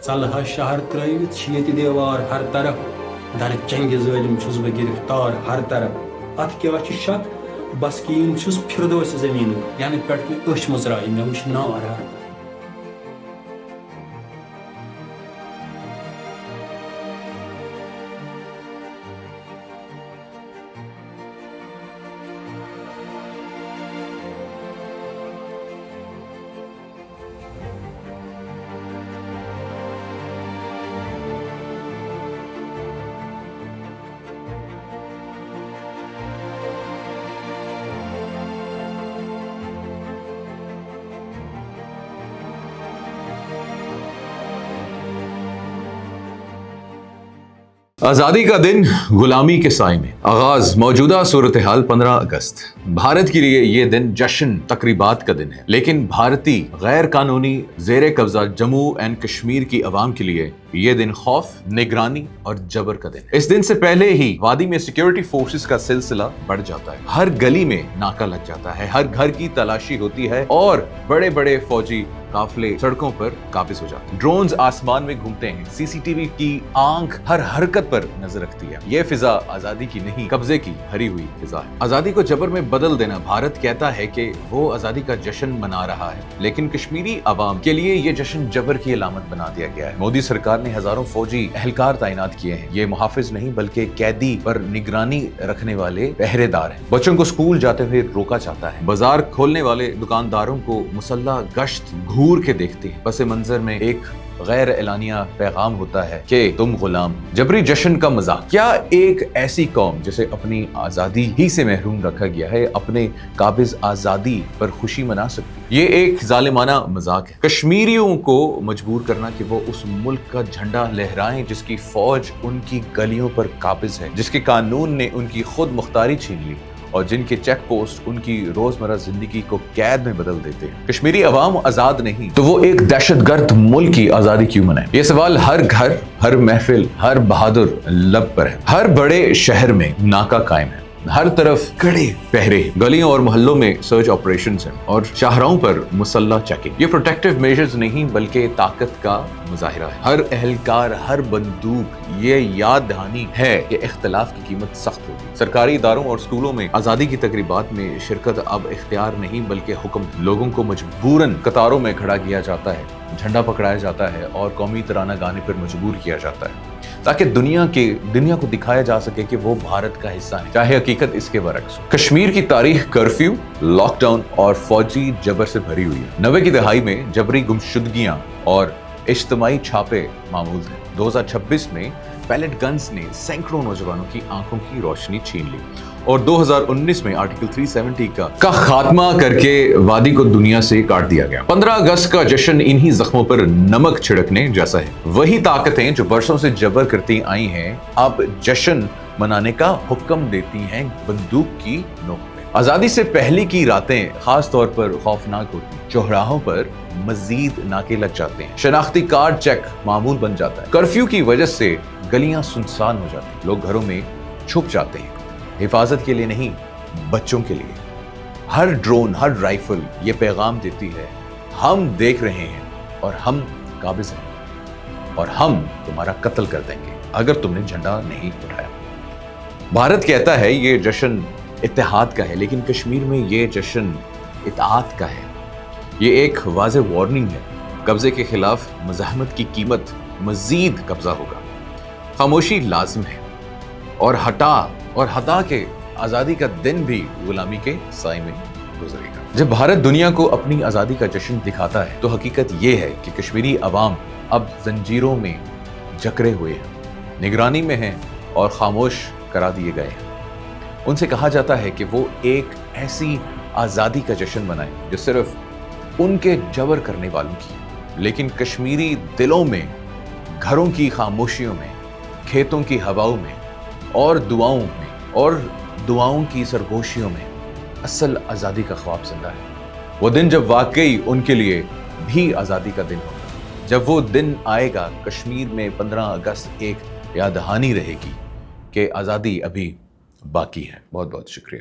ژلہا شہر ترٲوِتھ چھِ ییٚتہِ دیوار ہر طرف در چنگہِ ظٲلم چھُس بہٕ گرفتار ہر طرف اتھ کیٛاہ چھُ شک بس کیٖن چھُس فِردوسہِ زٔمیٖنُک یعنی پٮ۪ٹھ مےٚ أچھ مٕژرایہِ مےٚ وٕچھ نار ہر آزادی کا دن غلامی کے سائے میں آغاز موجودہ صورتحال 15 اگست بھارت کے لیے یہ دن جشن تقریبات کا دن ہے، لیکن بھارتی غیر قانونی زیر قبضہ جموں اینڈ کشمیر کی عوام کے لیے یہ دن خوف، نگرانی اور جبر کا دن ہے۔ اس دن سے پہلے ہی وادی میں سیکیورٹی فورسز کا سلسلہ بڑھ جاتا ہے، ہر گلی میں ناکہ لگ جاتا ہے، ہر گھر کی تلاشی ہوتی ہے اور بڑے بڑے فوجی قافلے سڑکوں پر قابض ہو جاتے ہیں، ڈرونز آسمان میں گھومتے ہیں، سی سی ٹی وی کی آنکھ ہر حرکت پر نظر رکھتی ہے۔ یہ فضا آزادی کی نہیں، قبضے کی بھری ہوئی فضا ہے۔ آزادی کو جبر میں بدل دینا، بھارت کہتا ہے کہ وہ آزادی کا جشن منا رہا ہے، لیکن کشمیری عوام کے لیے یہ جشن جبر کی علامت بنا دیا گیا ہے۔ مودی سرکار نے ہزاروں فوجی اہلکار تعینات کیے ہیں، یہ محافظ نہیں بلکہ قیدی پر نگرانی رکھنے والے پہرے دار ہیں۔ بچوں کو اسکول جاتے ہوئے روکا جاتا ہے، بازار کھولنے والے دکانداروں کو مسلح گشت گھور کے دیکھتے ہیں، پس منظر میں ایک غیر اعلانیہ پیغام ہوتا ہے کہ تم غلام۔ جبری جشن کا مذاق، کیا ایک ایسی قوم جسے اپنی آزادی ہی سے محروم رکھا گیا ہے اپنے قابض آزادی پر خوشی منا سکتی؟ یہ ایک ظالمانہ مذاق ہے، کشمیریوں کو مجبور کرنا کہ وہ اس ملک کا جھنڈا لہرائیں جس کی فوج ان کی گلیوں پر قابض ہے، جس کے قانون نے ان کی خود مختاری چھین لی اور جن کے چیک پوسٹ ان کی روزمرہ زندگی کو قید میں بدل دیتے ہیں۔ کشمیری عوام آزاد نہیں تو وہ ایک دہشت گرد ملک کی آزادی کیوں منائے؟ یہ سوال ہر گھر، ہر محفل، ہر بہادر لب پر ہے۔ ہر بڑے شہر میں ناکہ قائم ہے، ہر طرف کڑے پہرے، گلیوں اور محلوں میں سرچ آپریشنز ہیں اور شاہراہوں پر مسلح چیکنگ۔ یہ پروٹیکٹیو میجرز نہیں بلکہ طاقت کا مظاہرہ ہے۔ ہر اہلکار، ہر بندوق یہ یاد دہانی ہے کہ اختلاف کی قیمت سخت ہوگی۔ سرکاری اداروں اور اسکولوں میں آزادی کی تقریبات میں شرکت اب اختیار نہیں بلکہ حکم ہے۔ لوگوں کو مجبوراً قطاروں میں کھڑا کیا جاتا ہے، جھنڈا پکڑایا جاتا ہے اور قومی ترانہ گانے پر مجبور کیا جاتا ہے تاکہ دنیا کو دکھایا جا سکے کہ وہ بھارت کا حصہ ہے، چاہے حقیقت اس کے برعکس ہو۔ کشمیر کی تاریخ کرفیو، لاک ڈاؤن اور فوجی جبر سے بھری ہوئی ہے۔ 90 کی دہائی میں جبری گمشدگیاں اور اجتماعی چھاپے معمول تھے۔ 2026 میں پیلٹ گنز نے سینکڑوں نوجوانوں کی آنکھوں کی روشنی چھین لی اور 2019 میں آرٹیکل 370 کا خاتمہ کر کے وادی کو دنیا سے کاٹ دیا گیا۔ 15 اگست کا جشن انہی زخموں پر نمک چھڑکنے جیسا ہے۔ وہی طاقتیں جو برسوں سے جبر کرتی آئی ہیں اب جشن منانے کا حکم دیتی ہیں بندوق کی نوک پہ۔ آزادی سے پہلے کی راتیں خاص طور پر خوفناک ہوتی ہیں، چوراہوں پر مزید ناکے لگ جاتے ہیں، شناختی کارڈ چیک معمول بن جاتا ہے، کرفیو کی وجہ سے گلیاں سنسان ہو جاتی ہیں، لوگ گھروں میں چھپ جاتے ہیں، حفاظت کے لیے نہیں بچوں کے لیے۔ ہر ڈرون، ہر رائفل یہ پیغام دیتی ہے ہم دیکھ رہے ہیں اور ہم قابض ہیں اور ہم تمہارا قتل کر دیں گے اگر تم نے جھنڈا نہیں اٹھایا۔ بھارت کہتا ہے یہ جشن اتحاد کا ہے، لیکن کشمیر میں یہ جشن اطاعت کا ہے۔ یہ ایک واضح وارننگ ہے، قبضے کے خلاف مزاحمت کی قیمت مزید قبضہ ہوگا۔ خاموشی لازم ہے اور ہٹا کے آزادی کا دن بھی غلامی کے سائے میں گزرے گا۔ جب بھارت دنیا کو اپنی آزادی کا جشن دکھاتا ہے تو حقیقت یہ ہے کہ کشمیری عوام اب زنجیروں میں جکڑے ہوئے ہیں، نگرانی میں ہیں اور خاموش کرا دیے گئے ہیں۔ ان سے کہا جاتا ہے کہ وہ ایک ایسی آزادی کا جشن منائیں جو صرف ان کے جبر کرنے والوں کی، لیکن کشمیری دلوں میں، گھروں کی خاموشیوں میں، کھیتوں کی ہواؤں میں اور دعاؤں کی سرگوشیوں میں اصل آزادی کا خواب زندہ ہے۔ وہ دن جب واقعی ان کے لیے بھی آزادی کا دن ہوگا۔ جب وہ دن آئے گا کشمیر میں 15 اگست ایک یاد دہانی رہے گی کہ آزادی ابھی باقی ہے۔ بہت بہت شکریہ۔